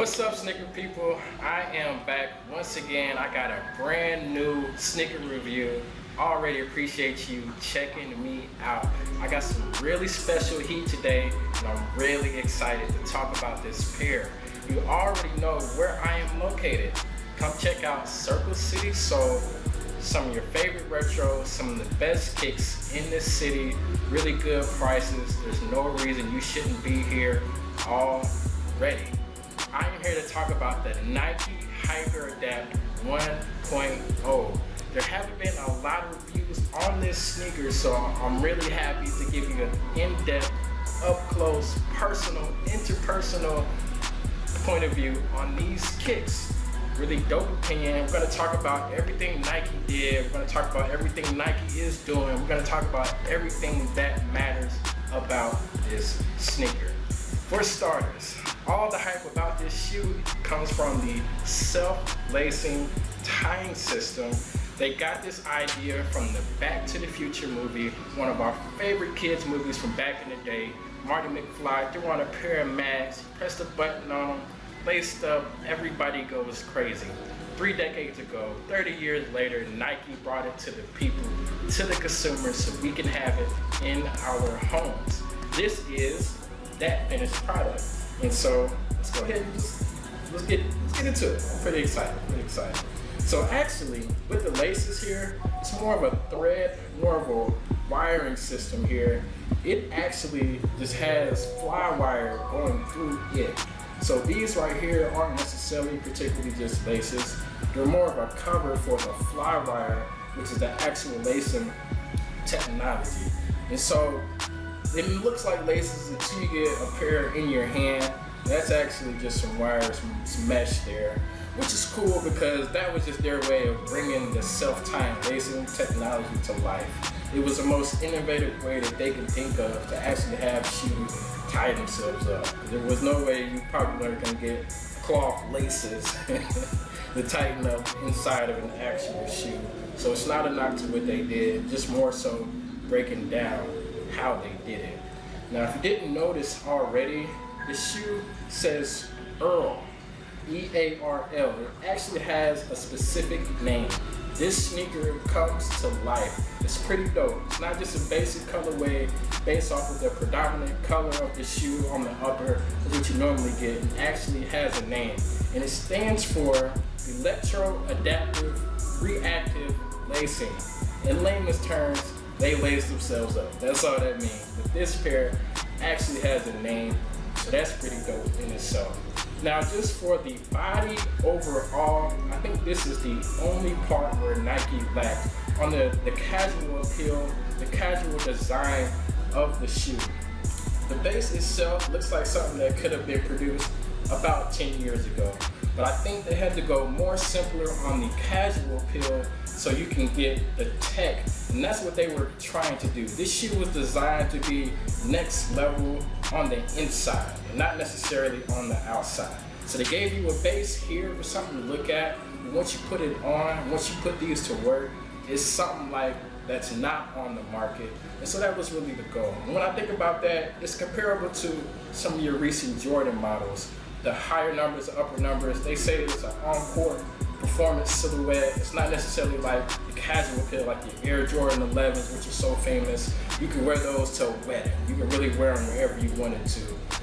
What's up, sneaker people? I am back once again. I got a brand new sneaker review. Already appreciate you checking me out. I got some really special heat today, and I'm really excited to talk about this pair. You already know where I am located. Come check out Circle City Soul. Some of your favorite retros, some of the best kicks in this city, really good prices. There's no reason you shouldn't be here already. I am here to talk about the Nike Hyper Adapt 1.0. There haven't been a lot of reviews on this sneaker, so I'm really happy to give you an in-depth, up-close, personal, interpersonal point of view on these kicks. Really dope opinion. We're going to talk about everything Nike did. We're going to talk about everything Nike is doing. We're going to talk about everything that matters about this sneaker. For starters, all the hype about this shoe comes from the self-lacing tying system. They got this idea from the Back to the Future movie, one of our favorite kids movies from back in the day. Marty McFly threw on a pair of mags, pressed a button on them, laced up, everybody goes crazy. 3 decades ago, 30 years later, Nike brought it to the people, to the consumers, so we can have it in our homes. This is that finished product. And so let's go ahead and let's get into it. I'm pretty excited. So actually, with the laces here, it's more of a thread, more of a wiring system here. It actually just has fly wire going through it. So these right here aren't necessarily particularly just laces. They're more of a cover for the fly wire, which is the actual lacing technology. And so it looks like laces until you get a pair in your hand. That's actually just some wires, some mesh there, which is cool because that was just their way of bringing the self-tying lacing technology to life. It was the most innovative way that they could think of to actually have shoes tie themselves up. There was no way you probably weren't going to get cloth laces to tighten up inside of an actual shoe. So it's not a knock to what they did, just more so breaking down how they did it. Now, if you didn't notice already, the shoe says E.A.R.L. E.A.R.L. It actually has a specific name. This sneaker comes to life. It's pretty dope. It's not just a basic colorway based off of the predominant color of the shoe on the upper, which you normally get. It actually has a name, and it stands for Electro-Adaptive Reactive Lacing. In layman's terms, they lace themselves up. That's all that means. But this pair actually has a name, so that's pretty dope in itself. Now, just for the body overall, I think this is the only part where Nike lacked on the casual appeal, the casual design of the shoe. The base itself looks like something that could have been produced about 10 years ago. But I think they had to go more simpler on the casual appeal so you can get the tech, and that's what they were trying to do. This shoe was designed to be next level on the inside, and not necessarily on the outside. So they gave you a base here for something to look at, but once you put it on, once you put these to work, it's something like that's not on the market. And so that was really the goal. And when I think about that, it's comparable to some of your recent Jordan models. The higher numbers, the upper numbers, they say it's an on-court performance silhouette. It's not necessarily like the casual appeal, like the Air Jordan 11s, which are so famous. You can wear those to a wedding. You can really wear them wherever you wanted to.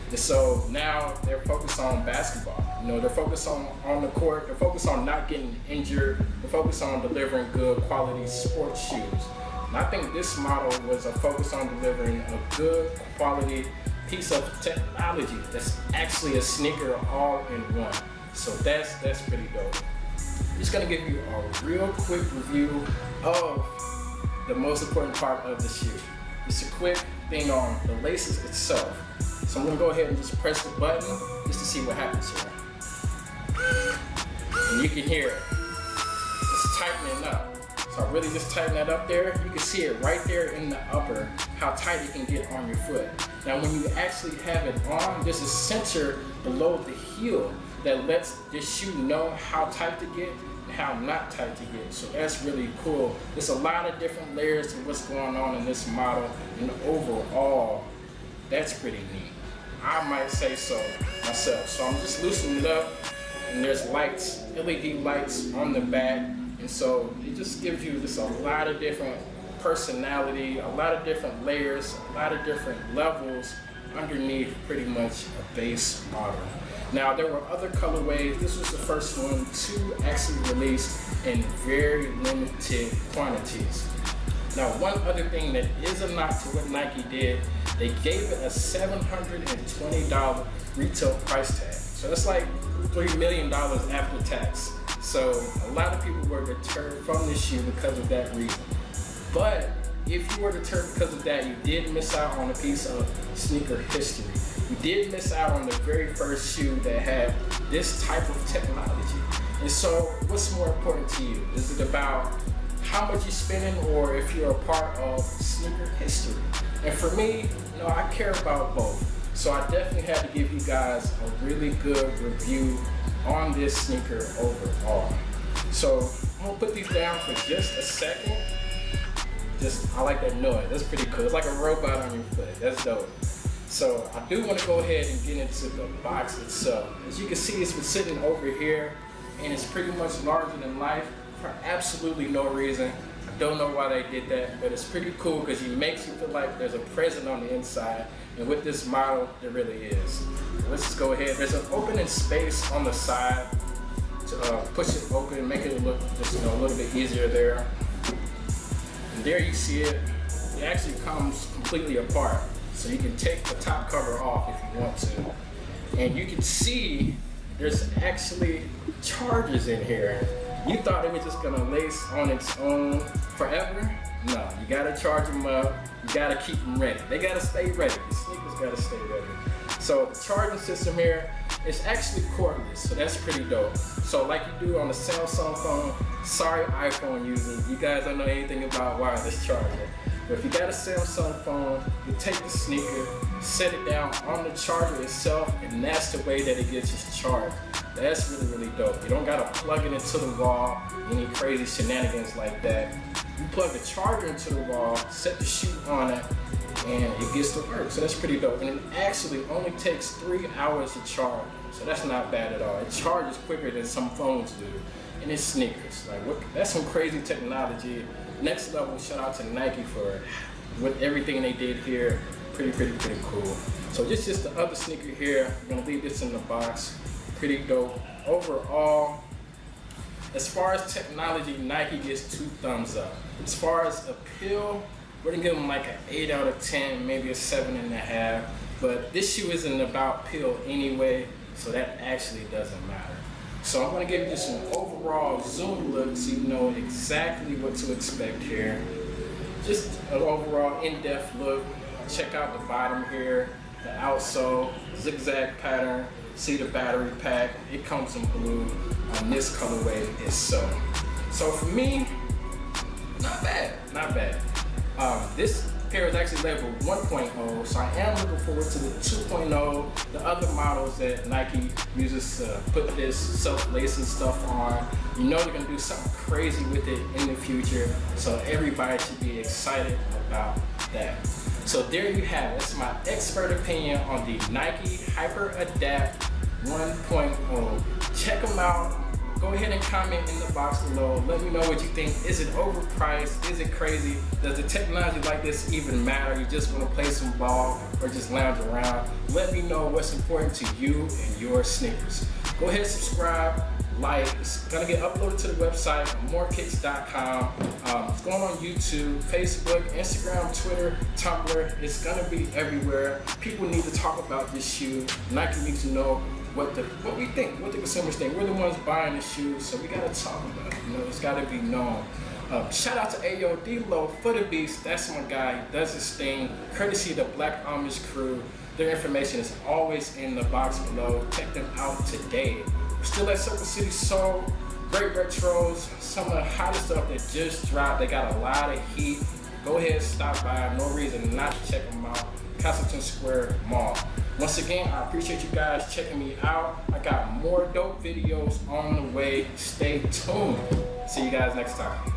And so now they're focused on basketball. You know, they're focused on the court. They're focused on not getting injured. They're focused on delivering good quality sports shoes. And I think this model was a focus on delivering a good quality piece of technology that's actually a sneaker all in one. So that's pretty dope. I'm just gonna give you a real quick review of the most important part of the shoe. Just a quick thing on the laces itself. So I'm gonna go ahead and just press the button just to see what happens here. And you can hear it. It's tightening up. So I really just tighten that up there. You can see it right there in the upper, how tight it can get on your foot. Now when you actually have it on, there's a sensor below the heel that lets this shoe know how tight to get and how not tight to get. So that's really cool. There's a lot of different layers to what's going on in this model, and overall, that's pretty neat. I might say so myself. So I'm just loosening it up, and there's lights, LED lights on the back, and so it just gives you just a lot of different personality, a lot of different layers, a lot of different levels underneath pretty much a base model. Now there were other colorways. This was the first one to actually release in very limited quantities. Now one other thing that is a knock to what Nike did, they gave it a $720 retail price tag. So that's like $3 million after tax. So a lot of people were deterred from this shoe because of that reason. But if you were deterred because of that, you did miss out on a piece of sneaker history. You did miss out on the very first shoe that had this type of technology. And so what's more important to you? Is it about how much you're spending, or if you're a part of sneaker history? And for me, you know, I care about both. So I definitely had to give you guys a really good review on this sneaker overall. So I'm gonna put these down for just a second. I like that noise. That's pretty cool. It's like a robot on your foot. That's dope. So I do want to go ahead and get into the box itself. As you can see, it's been sitting over here, and it's pretty much larger than life for absolutely no reason. I don't know why they did that, but it's pretty cool because it makes you feel like there's a present on the inside. And with this model, there really is. Let's just go ahead. There's an opening space on the side to push it open, make it look just, you know, a little bit easier there. And there you see it. It actually comes completely apart. So you can take the top cover off if you want to. And you can see there's actually chargers in here. You thought it was just gonna lace on its own forever? No, you gotta charge them up. You gotta keep them ready. They gotta stay ready. The sneakers gotta stay ready. So the charging system here is actually cordless, so that's pretty dope. So like you do on the Samsung phone, sorry iPhone users, you guys don't know anything about wireless charging. But if you got a Samsung phone, you take the sneaker, set it down on the charger itself, and that's the way that it gets its charged. That's really, really dope. You don't gotta plug it into the wall, any crazy shenanigans like that. You plug the charger into the wall, set the shoe on it, and it gets to work. So that's pretty dope. And it actually only takes 3 hours to charge. So that's not bad at all. It charges quicker than some phones do. And it's sneakers. Like, that's some crazy technology. Next level, shout out to Nike for with everything they did here. Pretty cool. So this is the other sneaker here. I'm gonna leave this in the box. Pretty dope. Overall, as far as technology, Nike gets 2 thumbs up. As far as appeal, we're gonna give them like an 8 out of 10, maybe a 7.5. But this shoe isn't about appeal anyway, so that actually doesn't matter. So I'm gonna give you just an overall zoom look so you know exactly what to expect here. Just an overall in-depth look. Check out the bottom here, the outsole, zigzag pattern. See the battery pack, it comes in blue on this colorway itself. So for me, not bad. This pair is actually labeled 1.0, so I am looking forward to the 2.0, the other models that Nike uses to put this self-lacing stuff on. You know they're gonna do something crazy with it in the future, so everybody should be excited about that. So there you have it. That's my expert opinion on the Nike Hyper Adapt 1.0. Check them out. Go ahead and comment in the box below. Let me know what you think. Is it overpriced? Is it crazy? Does the technology like this even matter? You just want to play some ball or just lounge around? Let me know what's important to you and your sneakers. Go ahead, subscribe, like. It's gonna get uploaded to the website, morekicks.com. It's going on YouTube, Facebook, Instagram, Twitter, Tumblr. It's gonna be everywhere. People need to talk about this shoe. Nike needs to know what we think, what the consumers think. We're the ones buying the shoes, so we gotta talk about it. You know, it's gotta be known. Shout out to Ayo D-Lo for the Beast. That's my guy. He does his thing. Courtesy of the Black Amish crew. Their information is always in the box below. Check them out today. We're still at Circle City Soul. Great retros. Some of the hottest stuff that just dropped. They got a lot of heat. Go ahead, stop by. No reason not to check them out. Castleton Square Mall. Once again, I appreciate you guys checking me out. I got more dope videos on the way. Stay tuned. See you guys next time.